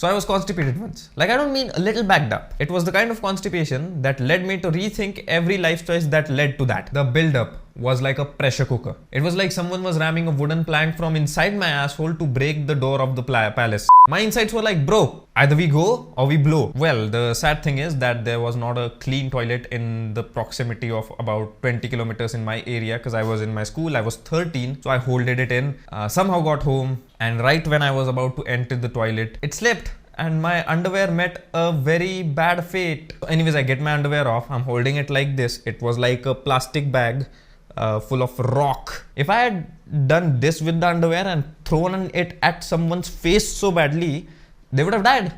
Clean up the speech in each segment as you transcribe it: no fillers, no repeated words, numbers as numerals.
So I was constipated once. Like, I don't mean a little backed up. It was the kind of constipation that led me to rethink every life choice that led to that. The build-up was like a pressure cooker. It was like someone was ramming a wooden plank from inside my asshole to break the door of the palace. My insides were like, bro, either we go or we blow. Well, the sad thing is that there was not a clean toilet in the proximity of about 20 kilometers in my area because I was in my school. I was 13, so I holded it in. Somehow got home, and right when I was about to enter the toilet, it slipped. And my underwear met a very bad fate. Anyways, I get my underwear off. I'm holding it like this. It was like a plastic bag full of rock. If I had done this with the underwear and thrown it at someone's face so badly, they would have died.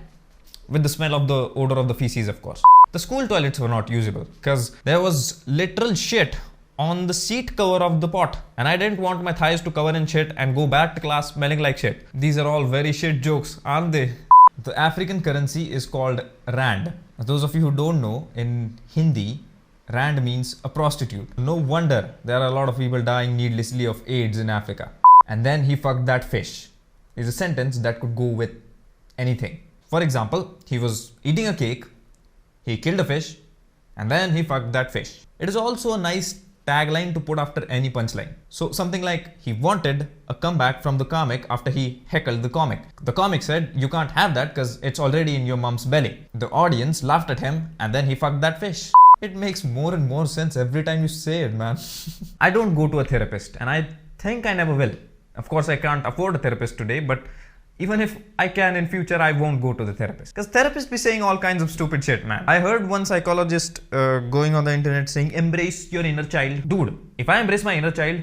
With the smell of the odor of the feces, of course. The school toilets were not usable because there was literal shit on the seat cover of the pot, and I didn't want my thighs to cover in shit and go back to class smelling like shit. These are all very shit jokes, aren't they? The African currency is called Rand. Those of you who don't know, in Hindi, Rand means a prostitute. No wonder there are a lot of people dying needlessly of AIDS in Africa. And then he fucked that fish is a sentence that could go with anything. For example, he was eating a cake, he killed a fish, and then he fucked that fish. It is also a nice tagline to put after any punchline. So something like, he wanted a comeback from the comic after he heckled the comic. The comic said, you can't have that because it's already in your mom's belly. The audience laughed at him, and then he fucked that fish. It makes more and more sense every time you say it, man. I don't go to a therapist, and I think I never will. Of course, I can't afford a therapist today, but even if I can in future, I won't go to the therapist. Because therapists be saying all kinds of stupid shit, man. I heard one psychologist going on the internet saying, embrace your inner child. Dude, if I embrace my inner child,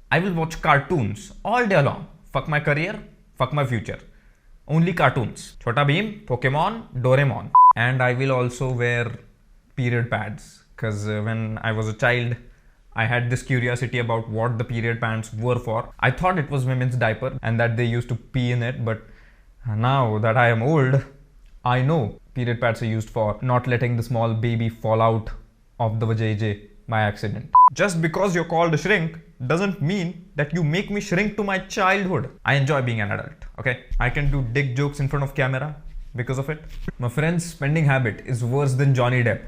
I will watch cartoons all day long. Fuck my career, fuck my future. Only cartoons. Chota Bheem, Pokemon, Doraemon. And I will also wear period pads. Because when I was a child, I had this curiosity about what the period pants were for. I thought it was women's diaper and that they used to pee in it, but now that I am old, I know period pads are used for not letting the small baby fall out of the vajayjay by accident. Just because you're called a shrink doesn't mean that you make me shrink to my childhood. I enjoy being an adult, okay? I can do dick jokes in front of camera because of it. My friend's spending habit is worse than Johnny Depp.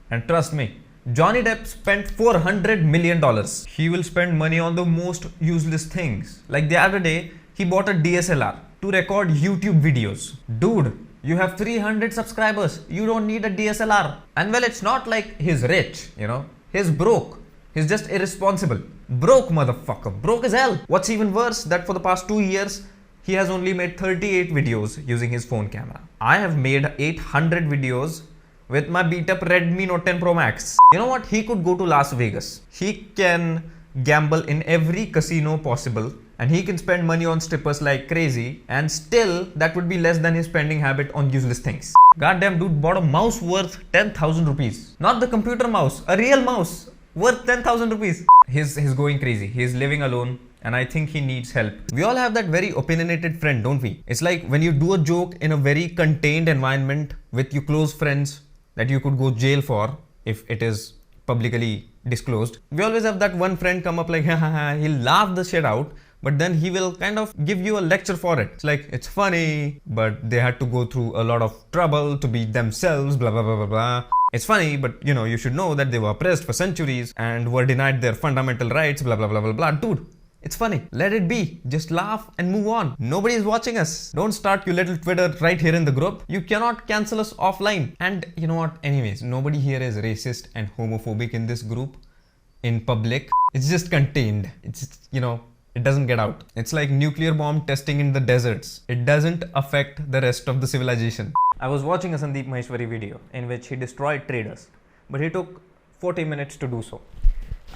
And trust me, Johnny Depp spent $400 million. He will spend money on the most useless things. Like the other day, he bought a DSLR to record YouTube videos. Dude, you have 300 subscribers. You don't need a DSLR. And well, it's not like he's rich, you know. He's broke. He's just irresponsible. Broke motherfucker. Broke as hell. What's even worse, that for the past 2 years, he has only made 38 videos using his phone camera. I have made 800 videos with my beat up Redmi Note 10 Pro Max. You know what? He could go to Las Vegas. He can gamble in every casino possible, and he can spend money on strippers like crazy, and still that would be less than his spending habit on useless things. Goddamn dude bought a mouse worth 10,000 rupees. Not the computer mouse, a real mouse worth 10,000 rupees. He's going crazy. He's living alone, and I think he needs help. We all have that very opinionated friend, don't we? It's like when you do a joke in a very contained environment with your close friends that you could go jail for if it is publicly disclosed. We always have that one friend come up like, haha, he'll laugh the shit out, but then he will kind of give you a lecture for it. It's like, it's funny, but they had to go through a lot of trouble to be themselves, blah, blah, blah, blah, blah. It's funny, but you know, you should know that they were oppressed for centuries and were denied their fundamental rights, blah, blah, blah, blah, blah. Dude, it's funny. Let it be. Just laugh and move on. Nobody is watching us. Don't start your little Twitter right here in the group. You cannot cancel us offline. And you know what? Anyways, nobody here is racist and homophobic in this group. In public. It's just contained. It's, you know, it doesn't get out. It's like nuclear bomb testing in the deserts. It doesn't affect the rest of the civilization. I was watching a Sandeep Maheshwari video in which he destroyed traders. But he took 40 minutes to do so.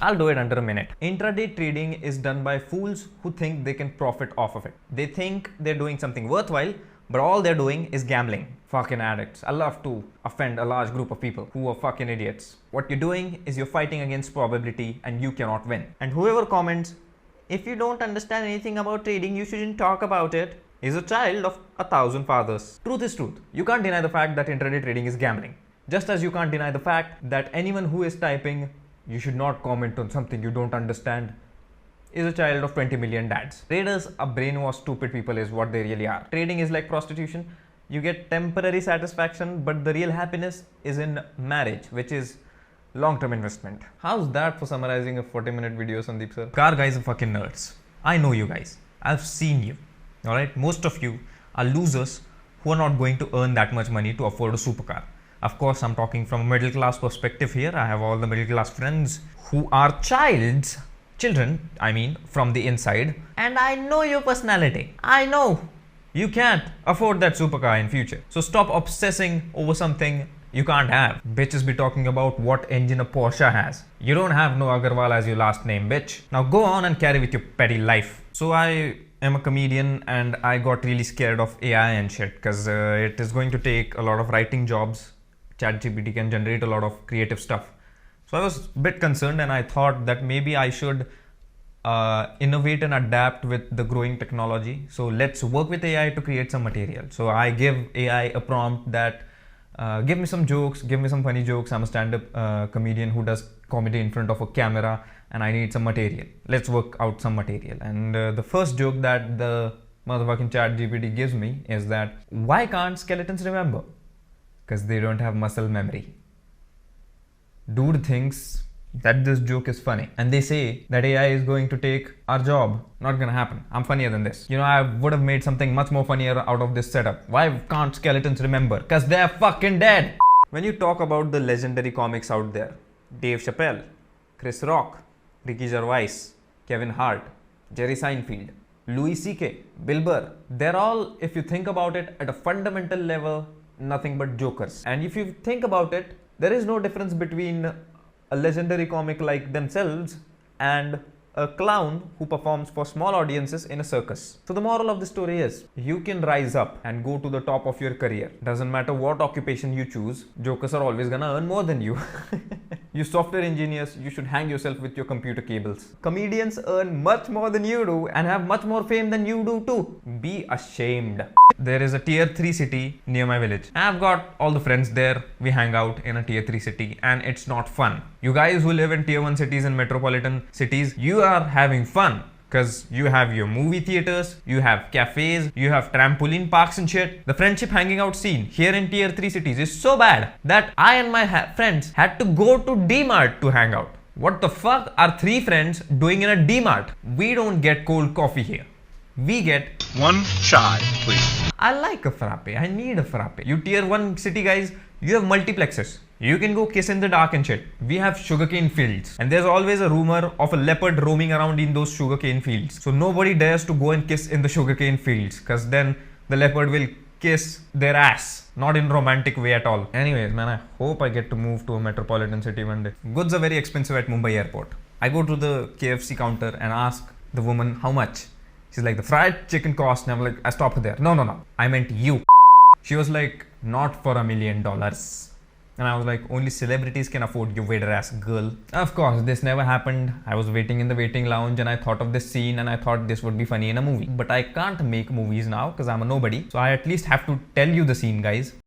I'll do it under a minute. Intraday trading is done by fools who think they can profit off of it. They think they're doing something worthwhile, but all they're doing is gambling. Fucking addicts. I love to offend a large group of people who are fucking idiots. What you're doing is you're fighting against probability and you cannot win. And whoever comments, if you don't understand anything about trading, you shouldn't talk about it, is a child of 1,000 fathers. Truth is truth. You can't deny the fact that intraday trading is gambling. Just as you can't deny the fact that anyone who is typing, you should not comment on something you don't understand, is a child of 20 million dads. Traders are brainwashed stupid people is what they really are. Trading is like prostitution. You get temporary satisfaction, but the real happiness is in marriage, which is long-term investment. How's that for summarizing a 40-minute video, Sandeep sir? Car guys are fucking nerds. I know you guys. I've seen you. Alright? Most of you are losers who are not going to earn that much money to afford a supercar. Of course, I'm talking from a middle class perspective here. I have all the middle class friends who are children, from the inside. And I know your personality. I know you can't afford that supercar in future. So stop obsessing over something you can't have. Bitches be talking about what engine a Porsche has. You don't have no Agarwal as your last name, bitch. Now go on and carry with your petty life. So I am a comedian and I got really scared of AI and shit because it is going to take a lot of writing jobs. ChatGPT can generate a lot of creative stuff. So I was a bit concerned and I thought that maybe I should innovate and adapt with the growing technology. So let's work with AI to create some material. So I give AI a prompt that give me some jokes, give me some funny jokes. I'm a stand-up comedian who does comedy in front of a camera and I need some material. Let's work out some material. And the first joke that the motherfucking ChatGPT gives me is that why can't skeletons remember? Because they don't have muscle memory. Dude thinks that this joke is funny and they say that AI is going to take our job. Not gonna happen. I'm funnier than this. I would have made something much more funnier out of this setup. Why can't skeletons remember? Cause they're fucking dead. When you talk about the legendary comics out there, Dave Chappelle, Chris Rock, Ricky Gervais, Kevin Hart, Jerry Seinfeld, Louis C.K., Bill Burr, they're all, if you think about it, at a fundamental level, nothing but jokers. And if you think about it, there is no difference between a legendary comic like themselves and a clown who performs for small audiences in a circus. So the moral of the story is, you can rise up and go to the top of your career. Doesn't matter what occupation you choose, jokers are always gonna earn more than you. You software engineers, you should hang yourself with your computer cables. Comedians earn much more than you do and have much more fame than you do too. Be ashamed. There is a tier 3 city near my village. I've got all the friends there. We hang out in a tier 3 city and it's not fun. You guys who live in tier 1 cities and metropolitan cities, you are having fun. Because you have your movie theaters, you have cafes, you have trampoline parks and shit. The friendship hanging out scene here in tier 3 cities is so bad that I and my friends had to go to D-Mart to hang out. What the fuck are 3 friends doing in a D-Mart? We don't get cold coffee here. We get one chai, please. I like a frappe. I need a frappe. You tier 1 city guys, you have multiplexes. You can go kiss in the dark and shit. We have sugarcane fields. And there's always a rumor of a leopard roaming around in those sugarcane fields. So nobody dares to go and kiss in the sugarcane fields. Because then the leopard will kiss their ass. Not in romantic way at all. Anyways, man, I hope I get to move to a metropolitan city one day. Goods are very expensive at Mumbai airport. I go to the KFC counter and ask the woman how much. She's like, the fried chicken cost. And I'm like, I stop her there. No. I meant you. She was like, not for $1 million. And I was like, only celebrities can afford you, waiter ass girl. Of course, this never happened. I was waiting in the waiting lounge and I thought of this scene and I thought this would be funny in a movie. But I can't make movies now because I'm a nobody. So I at least have to tell you the scene, guys.